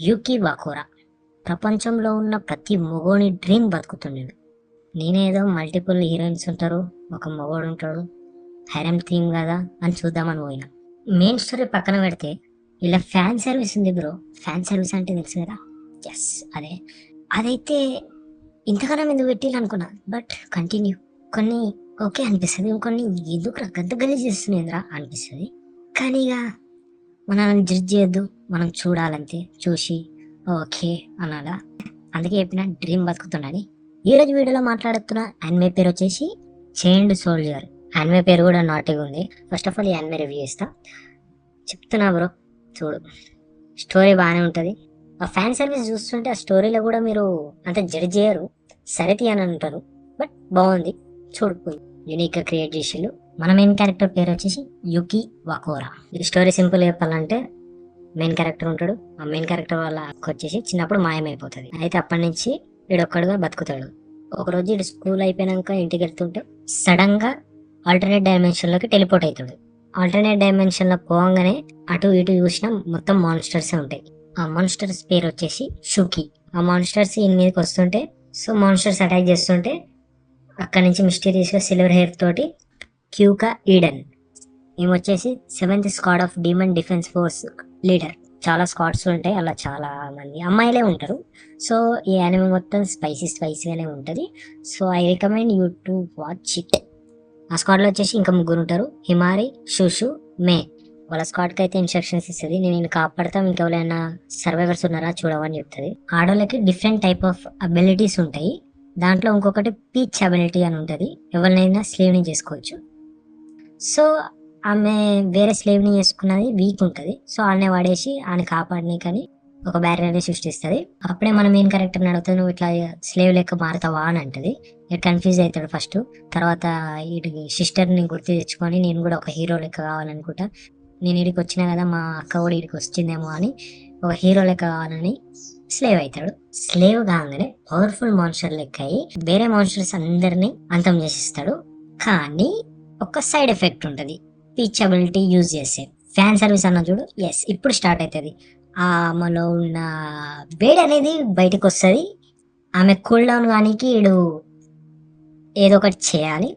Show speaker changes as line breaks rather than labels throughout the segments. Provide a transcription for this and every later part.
యూకి వాకోరా ప్రపంచంలో ఉన్న ప్రతి మగోని డ్రీమ్ బతుకుతుండేది. నేనేదో మల్టిపుల్ హీరోయిన్స్ ఉంటారు, ఒక మగోడు ఉంటాడు, హైరమ్ థీమ్ కదా అని చూద్దామని పోయినా. మెయిన్ స్టోరీ పక్కన పెడితే ఇలా ఫ్యాన్ సర్వీస్ ఉంది బ్రో. ఫ్యాన్ సర్వీస్ అంటే తెలుసు కదా, ఎస్ అదే. అదైతే ఇంతకాలం ఎందుకు పెట్టిల్లు అనుకున్నా, బట్ కంటిన్యూ. కొన్ని ఓకే అనిపిస్తుంది, ఇంకొన్ని ఎందుకు గంత గలీజ్ చేస్తుందిరా అనిపిస్తుంది. కానీ ఇక మనల్ని జడ్జ్ చేయొద్దు, మనం చూడాలంతే, చూసి ఓకే అనాలా. అందుకే చెప్పిన డ్రీమ్ బతుకుతుండని. ఈ రోజు వీడియోలో మాట్లాడుతున్న యానిమే పేరు వచ్చేసి చైన్డ్ సోల్జర్. యానిమే పేరు కూడా నాటిగా ఉంది. ఫస్ట్ ఆఫ్ ఆల్ ఈ యానిమే రివ్యూ ఇస్తా, చెప్తున్నా బ్రో. చూడు, స్టోరీ బాగానే ఉంటుంది. ఆ ఫ్యాన్ సర్వీస్ చూస్తుంటే ఆ స్టోరీలో కూడా మీరు అంత జడ్జ్ చేయరు, సరితి అని అంటారు, బట్ బాగుంది. చూడు, యూనిక్ గా క్రియేట్ చేసిళ్ళు. మన మెయిన్ క్యారెక్టర్ పేరు వచ్చేసి యుకి వాకోరా. ఈ స్టోరీ సింపుల్ చెప్పాలంటే, మెయిన్ క్యారెక్టర్ ఉంటాడు, ఆ మెయిన్ క్యారెక్టర్ వాళ్ళ అక్క వచ్చేసి చిన్నప్పుడు మాయమైపోతుంది. అయితే అప్పటి నుంచి వీడొక్కడుగా బతుకుతాడు. ఒకరోజు వీడు స్కూల్ అయిపోయినాక ఇంటికి వెళ్తుంటే సడన్ గా ఆల్టర్నేట్ డైమెన్షన్ లోకి టెలిపోర్ట్ అవుతాడు. ఆల్టర్నేట్ డైమెన్షన్ లో పోగానే అటు ఇటు చూసినా మొత్తం మాన్స్టర్స్ ఉంటాయి. ఆ మాన్స్టర్స్ పేరు వచ్చేసి షుకి. ఆ మాన్స్టర్స్ ఈయన మీదకి వస్తుంటే, సో మాన్స్టర్స్ అటాక్ చేస్తుంటే అక్కడి నుంచి మిస్టీరియస్ గా సిల్వర్ హెయిర్ తోటి క్యూకా ఈడెన్ ఏమొచ్చేసి 7th squad of demon defence force leader. చాలా స్క్వాడ్స్ ఉంటాయి, అలా చాలా మంది అమ్మాయిలే ఉంటారు. సో ఈ యానిమే మొత్తం స్పైసీగానే ఉంటుంది. So I recommend you to watch it. ఆ స్క్వాడ్ లో వచ్చేసి ఇంకా ముగ్గురు ఉంటారు, హిమారి, షుషు, మే. వాళ్ళ స్క్వాడ్ కి అయితే ఇన్స్ట్రక్షన్స్ ఇస్తుంది, నేను కాపాడతాం, ఇంకెవరైనా సర్వైవర్స్ ఉన్నారా చూడవని చెప్తుంది. ఆడోళ్ళకి డిఫరెంట్ టైప్ ఆఫ్ అబిలిటీస్ ఉంటాయి. దాంట్లో ఇంకొకటి పీచ్ అబిలిటీ అని ఉంటుంది, ఎవరినైనా స్లేవ్ని చేసుకోవచ్చు. సో ఆమె వేరే స్లేవ్ని చేసుకున్నది వీక్ ఉంటుంది, సో ఆడనే వాడేసి ఆయన కాపాడని కానీ ఒక బ్యారియర్ని సృష్టిస్తుంది. అప్పుడే మన మెయిన్ క్యారెక్టర్ని అడుగుతుంది, నువ్వు ఇట్లా స్లేవ్ లెక్క మారుతావా అని అంటది. ఇక కన్ఫ్యూజ్ అవుతాడు ఫస్ట్. తర్వాత వీటి సిస్టర్ని గుర్తు తెచ్చుకొని నేను కూడా ఒక హీరో లెక్క కావాలనుకుంటా, నేను వీడికి వచ్చినా కదా మా అక్క కూడా వీడికి వచ్చిందేమో అని ఒక హీరో లెక్క కావాలని స్లేవ్ అవుతాడు. స్లేవ్ కాగానే పవర్ఫుల్ మాన్స్టర్ లెక్క అయ్యి వేరే మాన్స్టర్స్ అందరినీ అంతం చేసిస్తాడు. కానీ ఒక సైడ్ ఎఫెక్ట్ ఉంటుంది, పీచ్ అబిలిటీ యూజ్ చేసే. ఫ్యాన్ సర్వీస్ అన్న చూడు, ఎస్ ఇప్పుడు స్టార్ట్ అవుతుంది. ఆమెలో ఉన్న వేడి అనేది బయటకు వస్తుంది. ఆమె కూల్ డౌన్ కానీ వీడు ఏదో ఒకటి చేయాలి.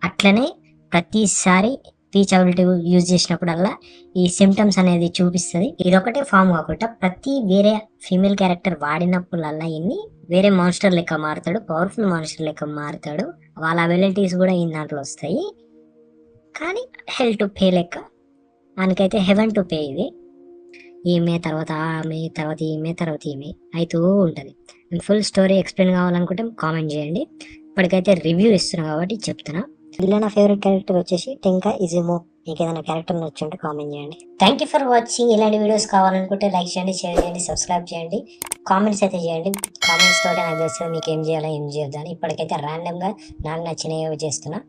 అట్లనే ప్రతిసారి పీచ్ అబిలిటీ యూజ్ చేసినప్పుడల్లా ఈ సిమ్టమ్స్ అనేది చూపిస్తుంది. ఇదొకటే ఫామ్ కాకుండా ప్రతి వేరే ఫీమేల్ క్యారెక్టర్ వాడినప్పుడల్లా ఇన్ని వేరే మాన్స్టర్ లెక్క మారుతాడు, పవర్ఫుల్ మాన్స్టర్ లెక్క మారుతాడు. వాళ్ళ అబిలిటీస్ కూడా ఈ దాంట్లో వస్తాయి. కానీ హెల్ టు పే లెక్క, మనకైతే హెవెన్ టు పే. ఇది ఈమె తర్వాత ఆమె తర్వాత ఈమె తర్వాత ఈమె అవుతూ ఉంటుంది. ఫుల్ స్టోరీ ఎక్స్ప్లెయిన్ కావాలనుకుంటే కామెంట్ చేయండి. ఇప్పటికైతే రివ్యూ ఇస్తున్నా కాబట్టి చెప్తున్నా. ఇలా నా ఫేవరెట్ క్యారెక్టర్ వచ్చేసి టెంకా ఇజుమో. మీకు ఏదైనా క్యారెక్టర్ నచ్చుంటే కామెంట్ చేయండి. Thank you for watching. ఇలాంటి వీడియోస్ కావాలనుకుంటే లైక్ చేయండి, షేర్ చేయండి, సబ్స్క్రైబ్ చేయండి, కామెంట్స్ అయితే చేయండి. కామెంట్స్ తోటి నాకు తెలుస్తుంది మీకు ఏం చేయాలో ఏం చేయొద్దు అని. ఇప్పటికైతే ర్యాండమ్ గా నాకు నచ్చినవి చేస్తున్నా.